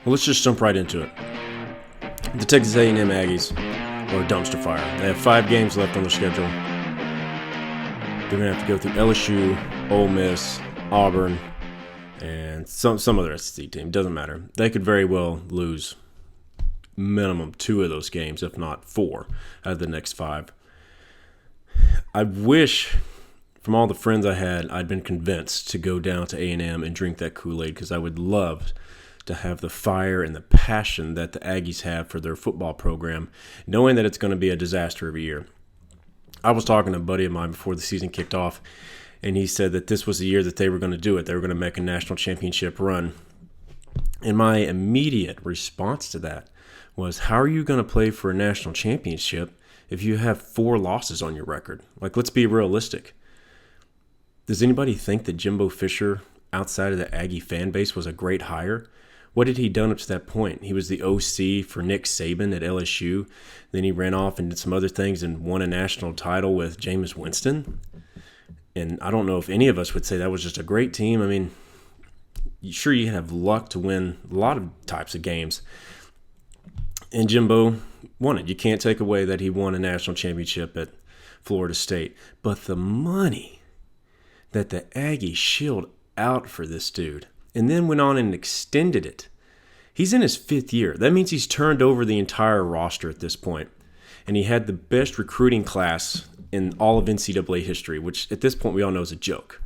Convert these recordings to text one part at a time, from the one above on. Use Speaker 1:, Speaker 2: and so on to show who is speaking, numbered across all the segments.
Speaker 1: Well, let's just jump right into it. The Texas A&M Aggies are a dumpster fire. They have 5 games left on their schedule. They're going to have to go through LSU, Ole Miss, Auburn, and some other SEC team. Doesn't matter. They could very well lose minimum 2 of those games, if not 4, out of the next 5. I wish, from all the friends I had, I'd been convinced to go down to A&M and drink that Kool-Aid, because I would love to have the fire and the passion that the Aggies have for their football program, knowing that it's going to be a disaster every year. I was talking to a buddy of mine before the season kicked off, and he said that this was the year that they were going to do it. They were going to make a national championship run. And my immediate response to that was, how are you going to play for a national championship if you have 4 losses on your record? Like, let's be realistic. Does anybody think that Jimbo Fisher, outside of the Aggie fan base, was a great hire? What had he done up to that point? He was the OC for Nick Saban at LSU. Then he ran off and did some other things and won a national title with Jameis Winston. And I don't know if any of us would say that was just a great team. I mean, sure, you have luck to win a lot of types of games. And Jimbo won it. You can't take away that he won a national championship at Florida State. But the money that the Aggies shilled out for this dude, and then went on and extended it. He's in his 5th year. That means he's turned over the entire roster at this point. And he had the best recruiting class in all of NCAA history, which at this point we all know is a joke.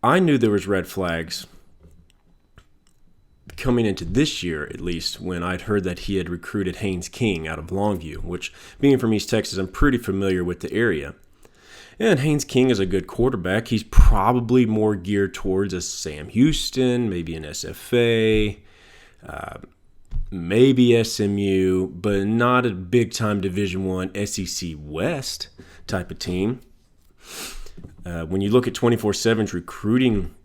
Speaker 1: I knew there was red flags coming into this year, at least, when I'd heard that he had recruited Haynes King out of Longview, which, being from East Texas, I'm pretty familiar with the area. And Haynes King is a good quarterback. He's probably more geared towards a Sam Houston, maybe an SFA, maybe SMU, but not a big-time Division I SEC West type of team. When you look at 24/7's recruiting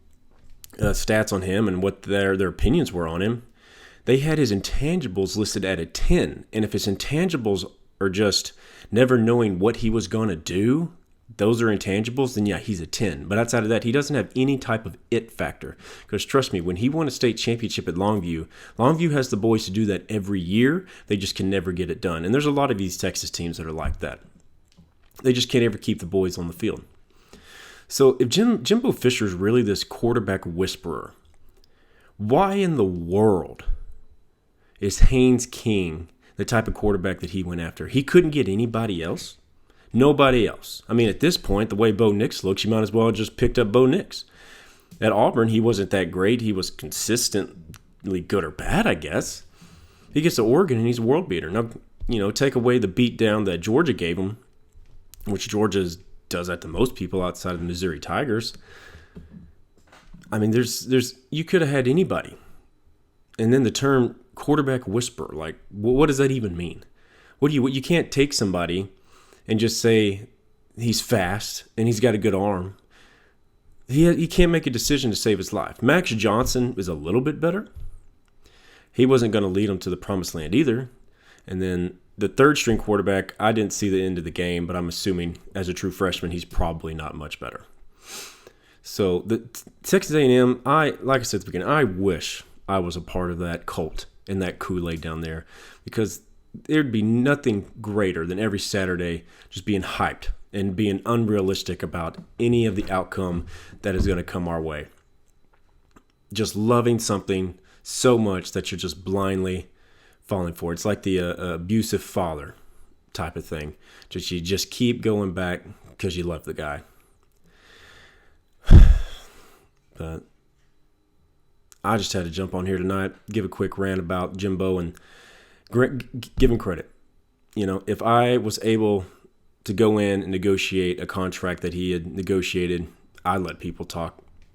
Speaker 1: stats on him and what their opinions were on him, they had his intangibles listed at a 10. And if his intangibles are just never knowing what he was going to do, those are intangibles, then yeah, he's a 10. But outside of that, he doesn't have any type of it factor. Because trust me, when he won a state championship at Longview, Longview has the boys to do that every year. They just can never get it done. And there's a lot of these Texas teams that are like that. They just can't ever keep the boys on the field. So if Jimbo Fisher's really this quarterback whisperer, why in the world is Haynes King the type of quarterback that he went after? He couldn't get anybody else. Nobody else. I mean, at this point, the way Bo Nix looks, you might as well have just picked up Bo Nix. At Auburn, he wasn't that great. He was consistently good or bad, I guess. He gets to Oregon, and he's a world beater. Now, take away the beat down that Georgia gave him, which Georgia does that to most people outside of the Missouri Tigers. I mean, you could have had anybody. And then the term quarterback whisperer, like, what does that even mean? You can't take somebody and just say he's fast and he's got a good arm. He can't make a decision to save his life. Max Johnson is a little bit better. He wasn't going to lead him to the promised land either. And then the 3rd-string quarterback, I didn't see the end of the game, but I'm assuming as a true freshman, he's probably not much better. So the Texas A&M, like I said at the beginning, I wish I was a part of that cult and that Kool-Aid down there, because there'd be nothing greater than every Saturday just being hyped and being unrealistic about any of the outcome that is going to come our way. Just loving something so much that you're just blindly falling for it. It's like the abusive father type of thing. You just keep going back because you love the guy. But I just had to jump on here tonight, give a quick rant about Jimbo and give him credit. If I was able to go in and negotiate a contract that he had negotiated, I'd let people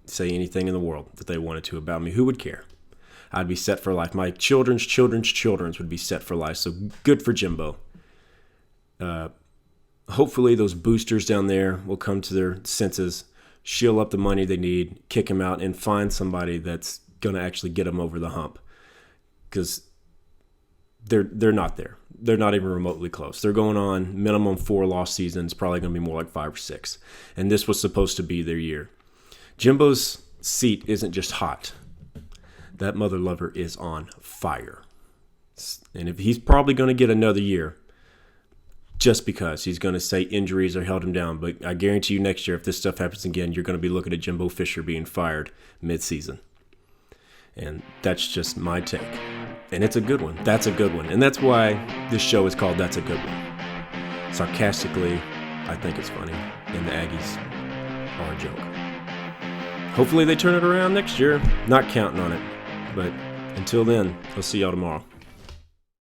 Speaker 1: say anything in the world that they wanted to about me. Who would care? I'd be set for life. My children's would be set for life. So good for Jimbo. Hopefully those boosters down there will come to their senses, shill up the money they need, kick him out, and find somebody that's going to actually get him over the hump. Because they're not there. They're not even remotely close. They're going on minimum 4 loss seasons, probably going to be more like 5 or 6. And this was supposed to be their year. Jimbo's seat isn't just hot. that mother lover is on fire. And if he's probably going to get another year just because he's going to say injuries are held him down. But I guarantee you next year, if this stuff happens again, you're going to be looking at Jimbo Fisher being fired mid-season. And that's just my take. And it's a good one. That's a good one. And that's why this show is called That's a Good One. Sarcastically, I think it's funny. And the Aggies are a joke. Hopefully they turn it around next year. Not counting on it. But until then, I'll see y'all tomorrow.